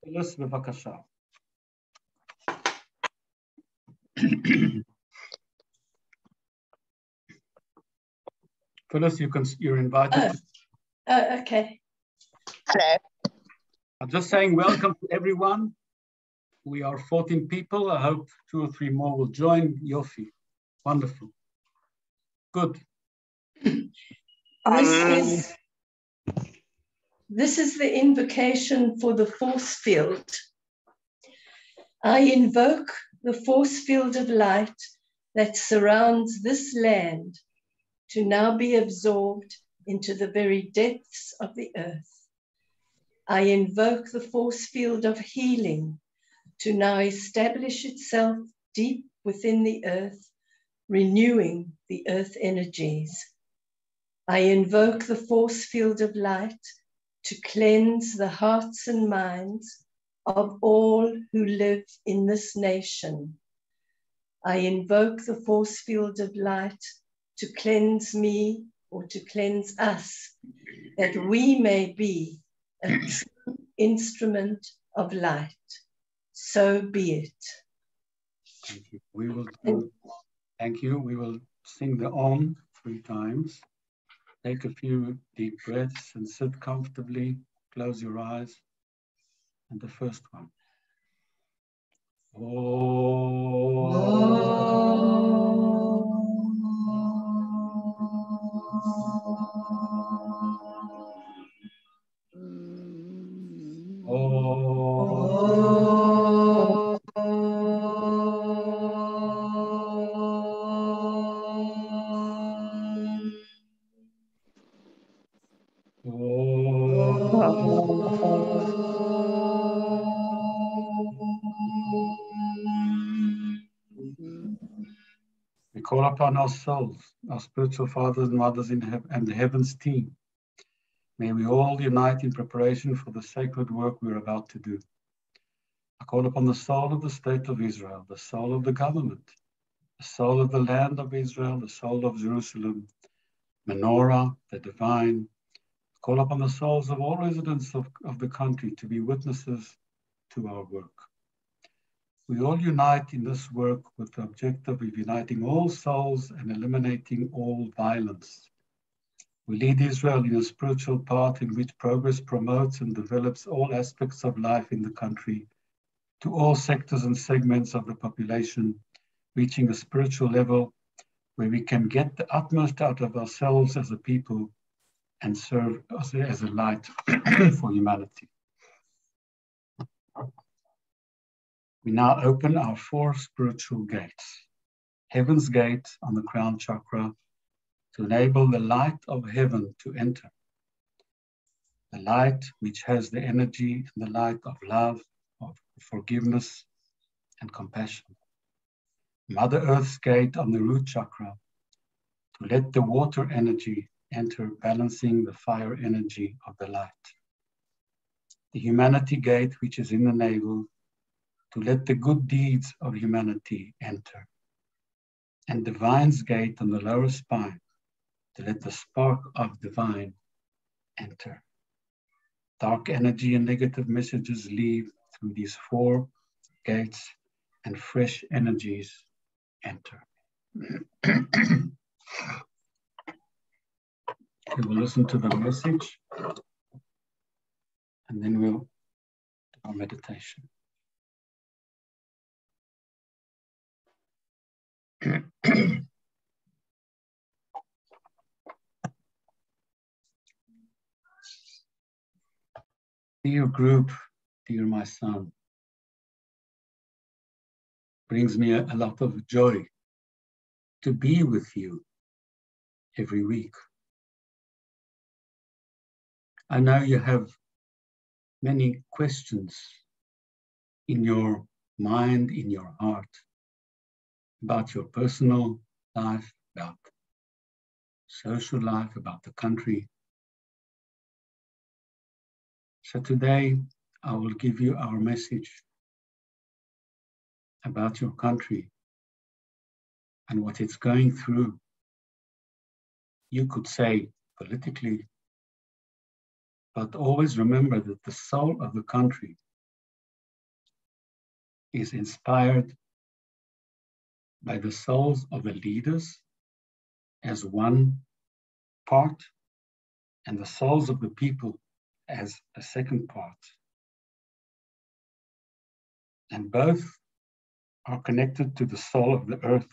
Phyllis, בבקשה. Phyllis, you're invited. Okay. Hello. I'm just saying welcome to everyone. We are 14 people. I hope 2 or 3 more will join. Yofi. Wonderful. Good. This is the invocation for the force field. I invoke the force field of light that surrounds this land to now be absorbed into the very depths of the earth. I invoke the force field of healing to now establish itself deep within the earth, renewing the earth energies. I invoke the force field of light to cleanse the hearts and minds of all who live in this nation. I invoke the force field of light to cleanse me or to cleanse us, that we may be a true instrument of light. So be it. Thank you. Thank you. We will sing the Om 3 times. Take a few deep breaths and sit comfortably. Close your eyes. And the first one. We call upon our souls, our spiritual fathers and mothers in heaven, and the heavens team. May we all unite in preparation for the sacred work we're about to do. I call upon the soul of the state of Israel, the soul of the government, the soul of the land of Israel, the soul of Jerusalem, Menorah, the divine. I call upon the souls of all residents of the country to be witnesses to our work. We all unite in this work with the objective of uniting all souls and eliminating all violence. We lead Israel in a spiritual path in which progress promotes and develops all aspects of life in the country to all sectors and segments of the population, reaching a spiritual level where we can get the utmost out of ourselves as a people and serve as a light for humanity. We now open our 4 spiritual gates. Heaven's gate on the crown chakra to enable the light of heaven to enter. The light which has the energy and the light of love, of forgiveness and compassion. Mother Earth's gate on the root chakra to let the water energy enter, balancing the fire energy of the light. The humanity gate which is in the navel to let the good deeds of humanity enter. And divine's gate on the lower spine to let the spark of divine enter. Dark energy and negative messages leave through these 4 gates and fresh energies enter. We will listen to the message and then we'll do our meditation. Dear group, dear my son, brings me a lot of joy to be with you every week. I know you have many questions in your mind, in your heart, about your personal life, about social life, about the country. So today, I will give you our message about your country and what it's going through. You could say politically, but always remember that the soul of the country is inspired by the souls of the leaders as one part, and the souls of the people as a second part. And both are connected to the soul of the earth.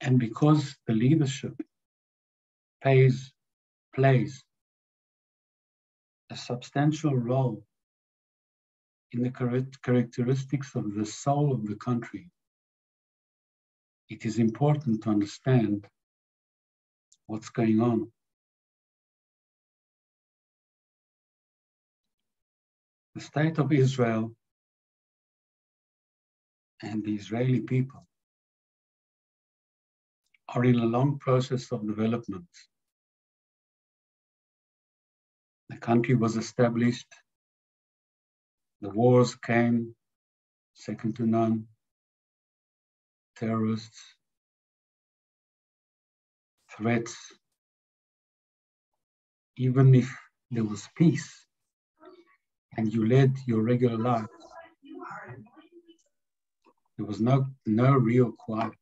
And because the leadership plays a substantial role in the characteristics of the soul of the country, it is important to understand what's going on. The state of Israel and the Israeli people are in a long process of development. The country was established, the wars came, second to none, terrorists, threats. Even if there was peace and you led your regular life, there was no real quiet.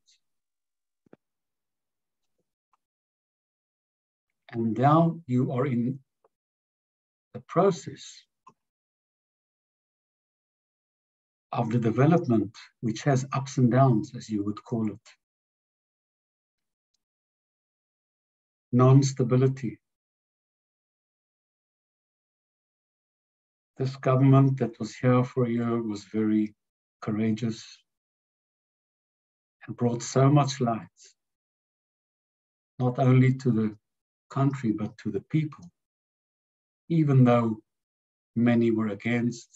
And now you are in the process of the development, which has ups and downs, as you would call it. Non-stability. This government that was here for a year was very courageous and brought so much light, not only to the country, but to the people, even though many were against,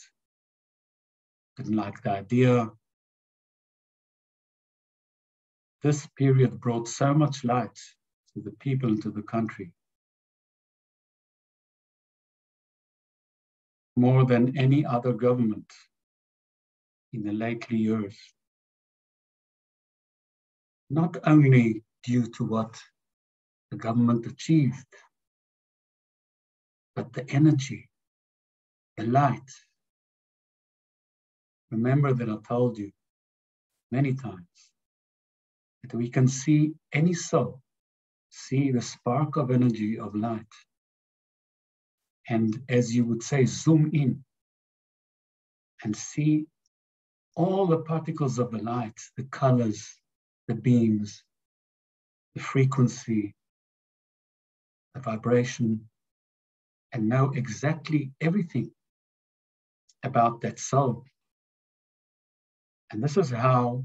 didn't like the idea. This period brought so much light to the people and to the country, more than any other government in the lately years. Not only due to what the government achieved, but the energy, the light. Remember that I told you many times that we can see any soul, see the spark of energy of light. And as you would say, zoom in and see all the particles of the light, the colors, the beams, the frequency, the vibration, and know exactly everything about that soul. And this is how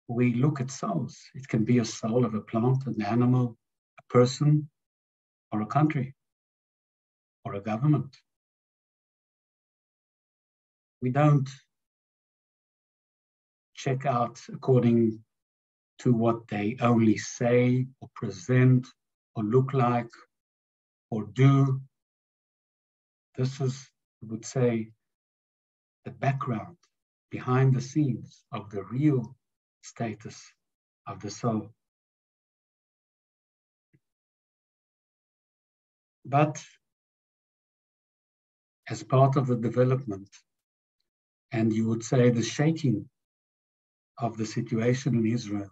we look at souls. It can be a soul of a plant, an animal, a person, or a country, or a government. We don't check out according to what they only say or present or look like or do. This is, I would say, the background, behind the scenes of the real status of the soul. But as part of the development, and you would say the shaking of the situation in Israel,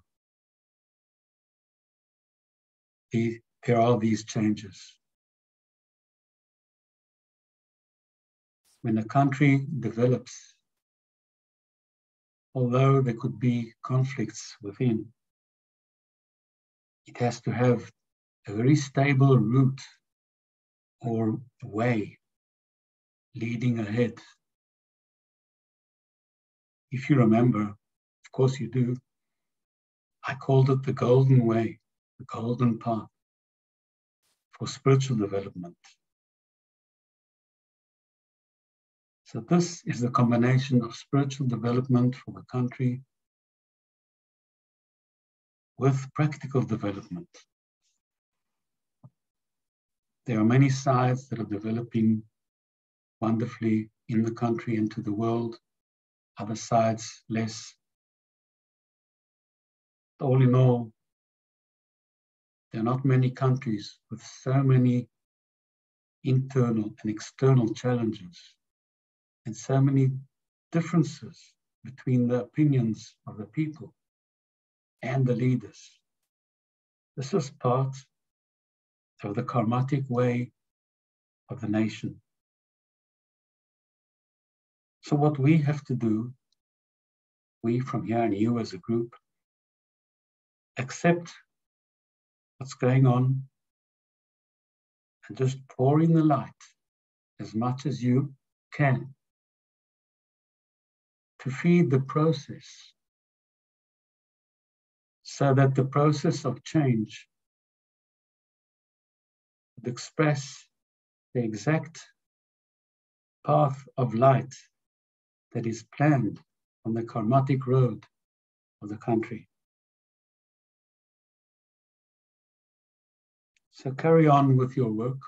there are these changes. When a country develops, although there could be conflicts within, it has to have a very stable route or way leading ahead. If you remember, of course you do, I called it the golden way, the golden path for spiritual development. So this is the combination of spiritual development for the country with practical development. There are many sides that are developing wonderfully in the country and to the world, other sides less. All in all, there are not many countries with so many internal and external challenges, and so many differences between the opinions of the people and the leaders. This is part of the karmatic way of the nation. So what we have to do, we from here and you as a group, accept what's going on and just pour in the light as much as you can to feed the process, so that the process of change would express the exact path of light that is planned on the karmatic road of the country. So carry on with your work.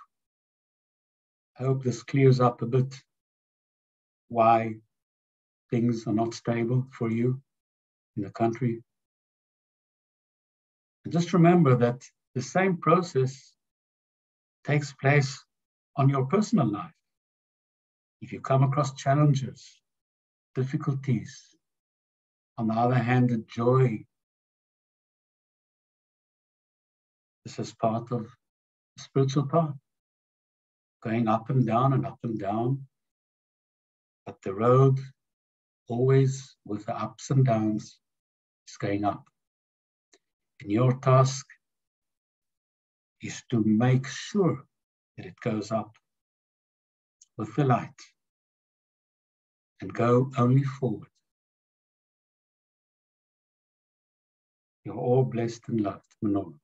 I hope this clears up a bit why things are not stable for you in the country. And just remember that the same process takes place on your personal life. If you come across challenges, difficulties, on the other hand, the joy, this is part of the spiritual path, going up and down and up and down, but the road, always with the ups and downs, is going up. And your task is to make sure that it goes up with the light and go only forward. You're all blessed and loved, Manolo.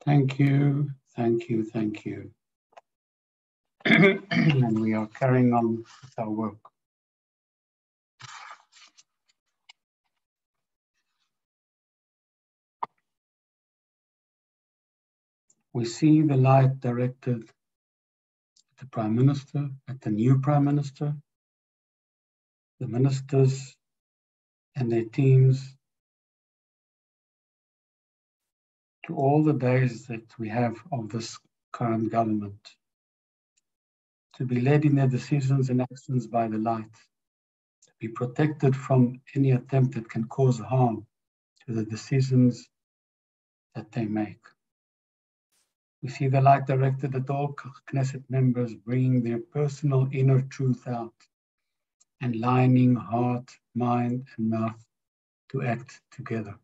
Thank you, thank you, thank you. And we are carrying on with our work. We see the light directed at the Prime Minister, at the new Prime Minister, the ministers and their teams, to all the days that we have of this current government, to be led in their decisions and actions by the light, to be protected from any attempt that can cause harm to the decisions that they make. We see the light directed at all Knesset members bringing their personal inner truth out and lining heart, mind, and mouth to act together.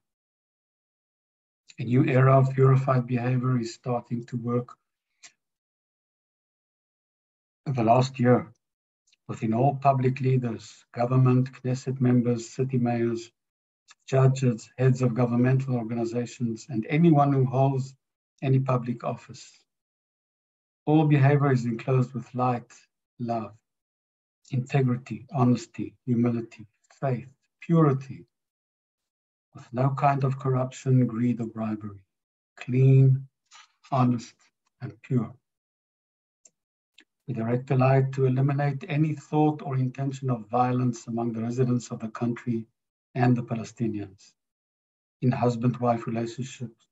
A new era of purified behavior is starting to work the last year within all public leaders, government, Knesset members, city mayors, judges, heads of governmental organizations, and anyone who holds any public office. All behavior is enclosed with light, love, integrity, honesty, humility, faith, purity, with no kind of corruption, greed, or bribery. Clean, honest, and pure. We direct the light to eliminate any thought or intention of violence among the residents of the country and the Palestinians, in husband-wife relationships,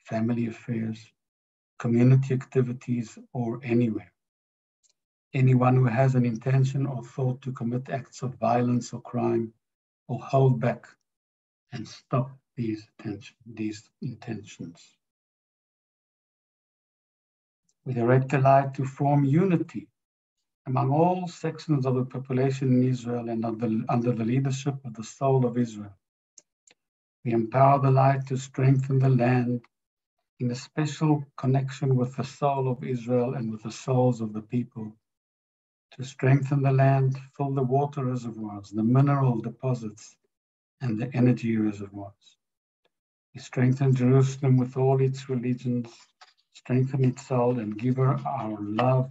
family affairs, community activities, or anywhere. Anyone who has an intention or thought to commit acts of violence or crime will hold back and stop these intentions. We direct the light to form unity among all sections of the population in Israel and under the leadership of the soul of Israel. We empower the light to strengthen the land in a special connection with the soul of Israel and with the souls of the people, to strengthen the land, fill the water reservoirs, the mineral deposits, and the energy reservoirs. We strengthen Jerusalem with all its religions, strengthen its soul, and give her our love,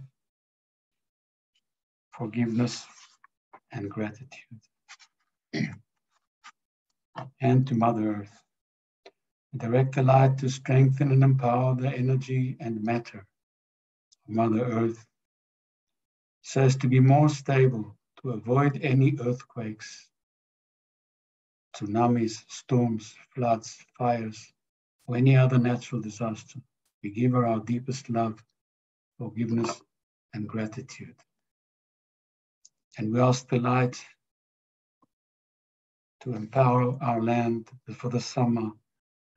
forgiveness, and gratitude. And to Mother Earth, we direct the light to strengthen and empower the energy and matter of Mother Earth, so as to be more stable, to avoid any earthquakes, tsunamis, storms, floods, fires, or any other natural disaster. We give her our deepest love, forgiveness, and gratitude. And we ask the light to empower our land for the summer,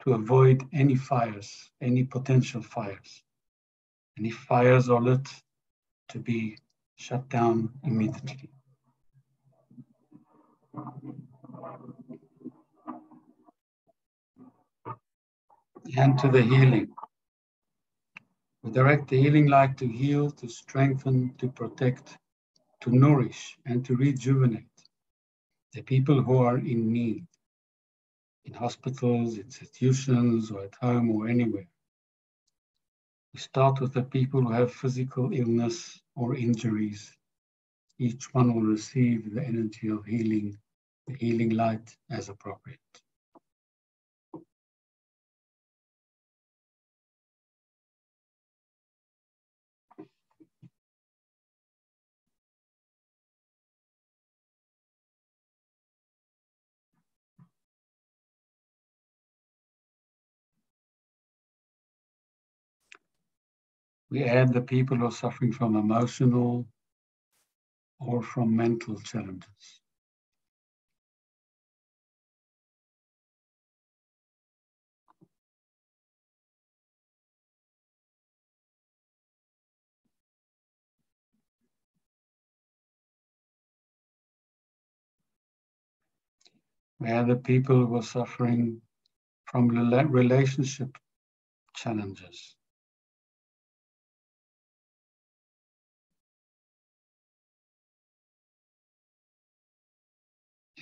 to avoid any fires, any potential fires. And if fires are lit, to be shut down immediately. And to the healing. We direct the healing light to heal, to strengthen, to protect, to nourish, and to rejuvenate the people who are in need, in hospitals, institutions, or at home, or anywhere. We start with the people who have physical illness or injuries. Each one will receive the energy of healing, the healing light as appropriate. We add the people who are suffering from emotional or from mental challenges. We add the people who are suffering from relationship challenges.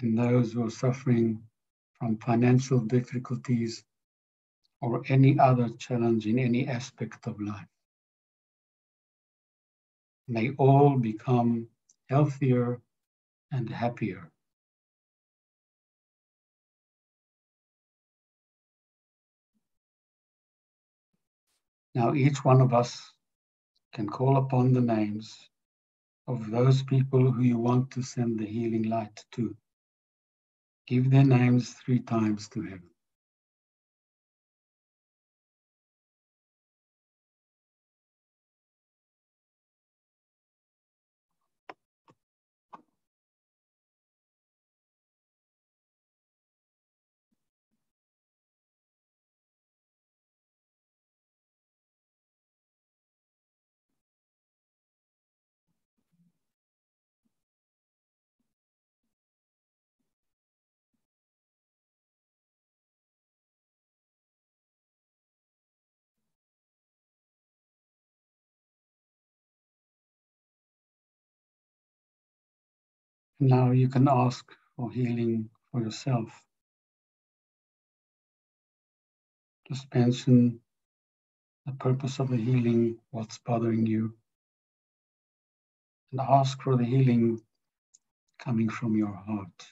And those who are suffering from financial difficulties or any other challenge in any aspect of life. May all become healthier and happier. Now each one of us can call upon the names of those people who you want to send the healing light to. Give their names 3 times to heaven. Now you can ask for healing for yourself. Just mention the purpose of the healing, what's bothering you, and ask for the healing coming from your heart.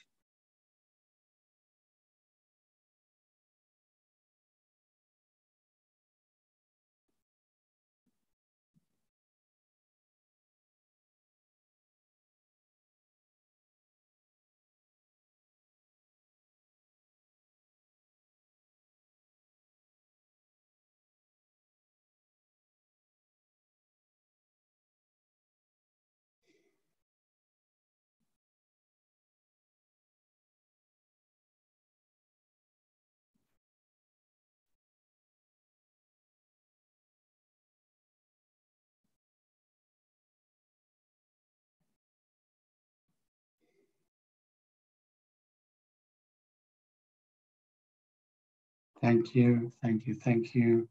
Thank you, thank you, thank you.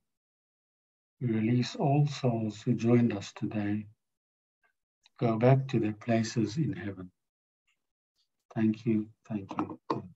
We release all souls who joined us today. Go back to their places in heaven. Thank you, thank you, thank you.